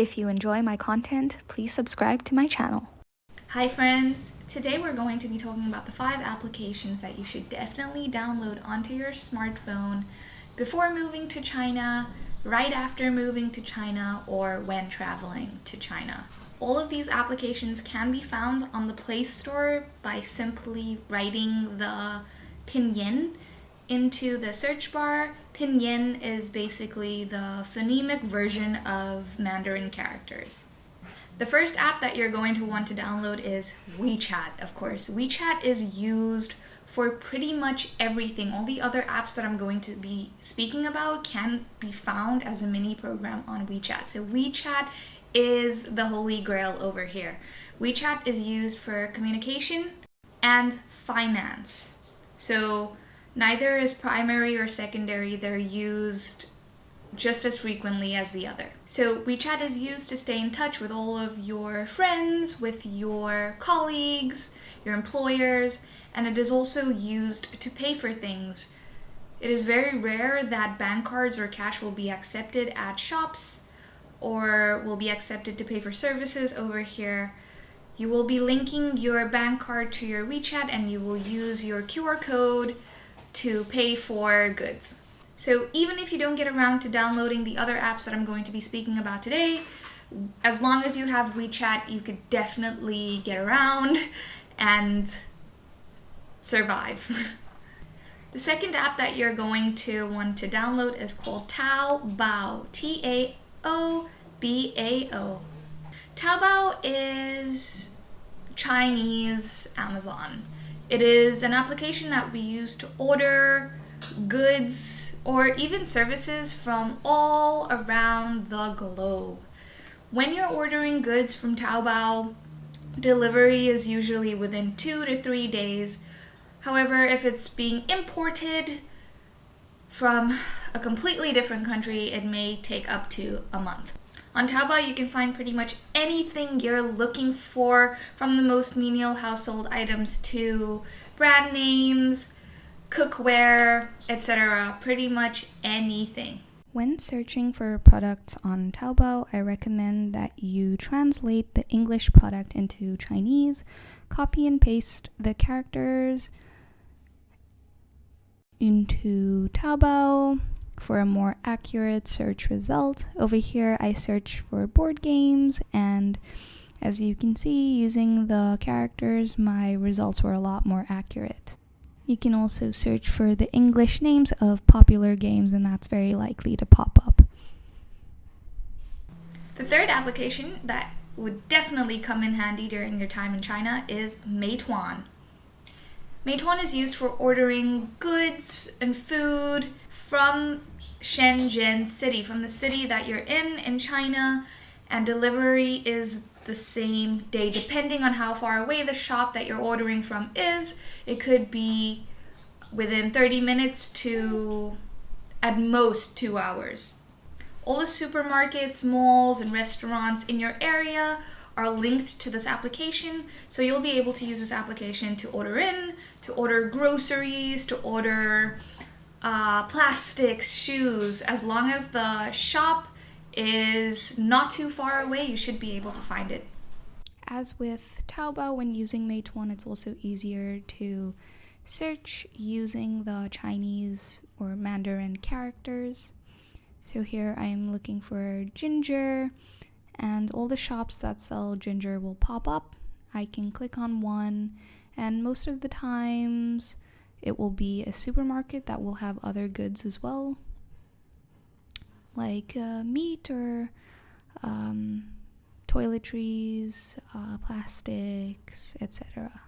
If you enjoy my content, please subscribe to my channel. Hi friends! Today we're going to be talking about the 5 applications that you should definitely download onto your smartphone before moving to China, right after moving to China, or when traveling to China. All of these applications can be found on the Play Store by simply writing the pinyin into the search bar. Pinyin is basically the phonemic version of Mandarin characters. The first app that you're going to want to download is WeChat, of course. WeChat is used for pretty much everything. All the other apps that I'm going to be speaking about can be found as a mini program on WeChat. So WeChat is the holy grail over here. WeChat is used for communication and finance. So neither is primary or secondary. They're used just as frequently as the other. So WeChat is used to stay in touch with all of your friends, with your colleagues, your employers, and it is also used to pay for things. It is very rare that bank cards or cash will be accepted at shops or will be accepted to pay for services over here. You will be linking your bank card to your WeChat and you will use your QR code to pay for goods. So even if you don't get around to downloading the other apps that I'm going to be speaking about today, as long as you have WeChat, you could definitely get around and survive. The second app that you're going to want to download is called Taobao, Taobao. Taobao is Chinese Amazon. It is an application that we use to order goods or even services from all around the globe. When you're ordering goods from Taobao, delivery is usually within 2 to 3 days. However, if it's being imported from a completely different country, it may take up to a month. On Taobao, you can find pretty much anything you're looking for, from the most menial household items to brand names, cookware, etc. Pretty much anything. When searching for products on Taobao, I recommend that you translate the English product into Chinese, copy and paste the characters into Taobao for a more accurate search result. Over here, I search for board games, and as you can see, using the characters, my results were a lot more accurate. You can also search for the English names of popular games, and that's very likely to pop up. The third application that would definitely come in handy during your time in China is Meituan. Meituan is used for ordering goods and food from Shenzhen city, from the city that you're in China, and delivery is the same day depending on how far away the shop that you're ordering from is. It could be within 30 minutes to at most 2 hours. All the supermarkets, malls, and restaurants in your area are linked to this application, so you'll be able to use this application to order groceries, to order plastics, shoes. As long as the shop is not too far away, you should be able to find it. As with Taobao, when using Meituan, it's also easier to search using the Chinese or Mandarin characters. So here I am looking for ginger, and all the shops that sell ginger will pop up. I can click on one, and most of the times it will be a supermarket that will have other goods as well, like meat or toiletries, plastics, etc.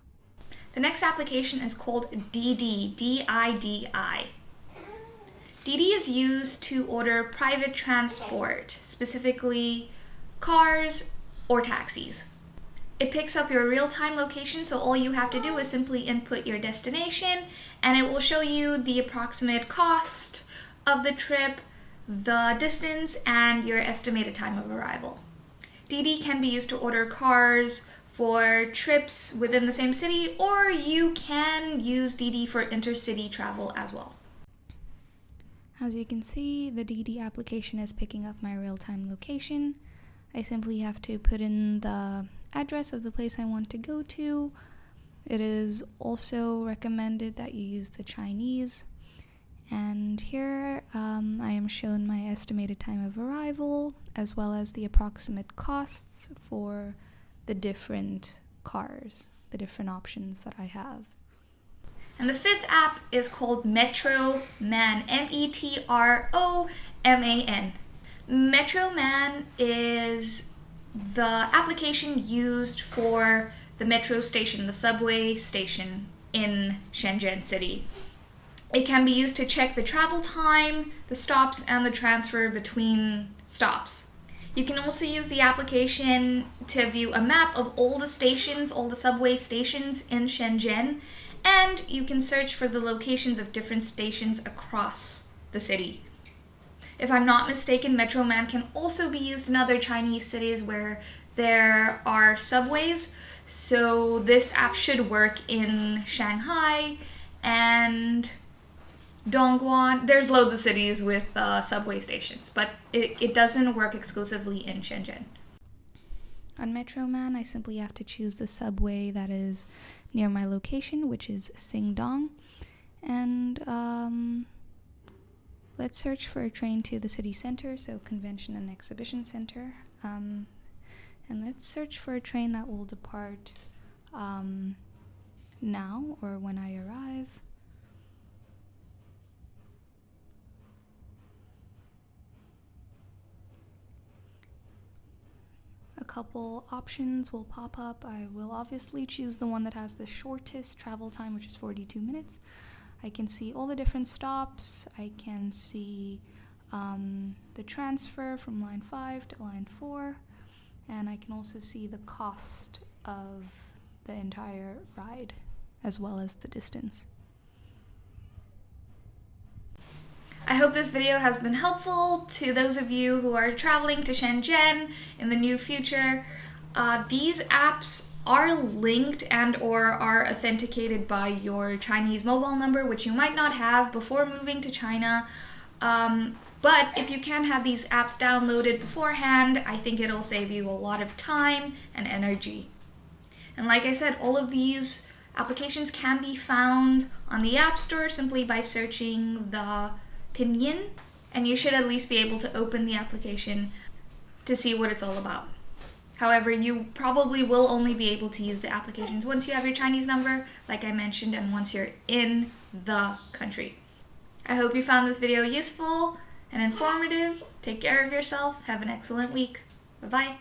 The next application is called Didi, D-I-D-I. Didi is used to order private transport, specifically cars or taxis. It picks up your real-time location, so all you have to do is simply input your destination and it will show you the approximate cost of the trip, the distance, and your estimated time of arrival. Didi can be used to order cars for trips within the same city, or you can use Didi for intercity travel as well. As you can see, the Didi application is picking up my real-time location. I simply have to put in the address of the place I want to go to. It is also recommended that you use the Chinese. And here I am shown my estimated time of arrival, as well as the approximate costs for the different cars, the different options that I have. And the fifth app is called Metro Man, METROMAN. Metro Man is the application used for the metro station, the subway station in Shenzhen city. It can be used to check the travel time, the stops, and the transfer between stops. You can also use the application to view a map of all the stations, all the subway stations in Shenzhen, and you can search for the locations of different stations across the city. If I'm not mistaken, Metro Man can also be used in other Chinese cities where there are subways, so this app should work in Shanghai and Dongguan. There's loads of cities with subway stations, but it doesn't work exclusively in Shenzhen. On Metro Man, I simply have to choose the subway that is near my location, which is Xingdong, and let's search for a train to the city center, so Convention and Exhibition Center, and let's search for a train that will depart now or when I arrive. A couple options will pop up. I will obviously choose the one that has the shortest travel time, which is 42 minutes. I can see all the different stops. I can see the transfer from line 5 to line 4, and I can also see the cost of the entire ride as well as the distance. I hope this video has been helpful to those of you who are traveling to Shenzhen in the near future. These apps are linked and or are authenticated by your Chinese mobile number, which you might not have before moving to China. But if you can have these apps downloaded beforehand, I think it'll save you a lot of time and energy. And like I said, all of these applications can be found on the App Store simply by searching the pinyin, and you should at least be able to open the application to see what it's all about. However, you probably will only be able to use the applications once you have your Chinese number, like I mentioned, and once you're in the country. I hope you found this video useful and informative. Take care of yourself. Have an excellent week. Bye-bye.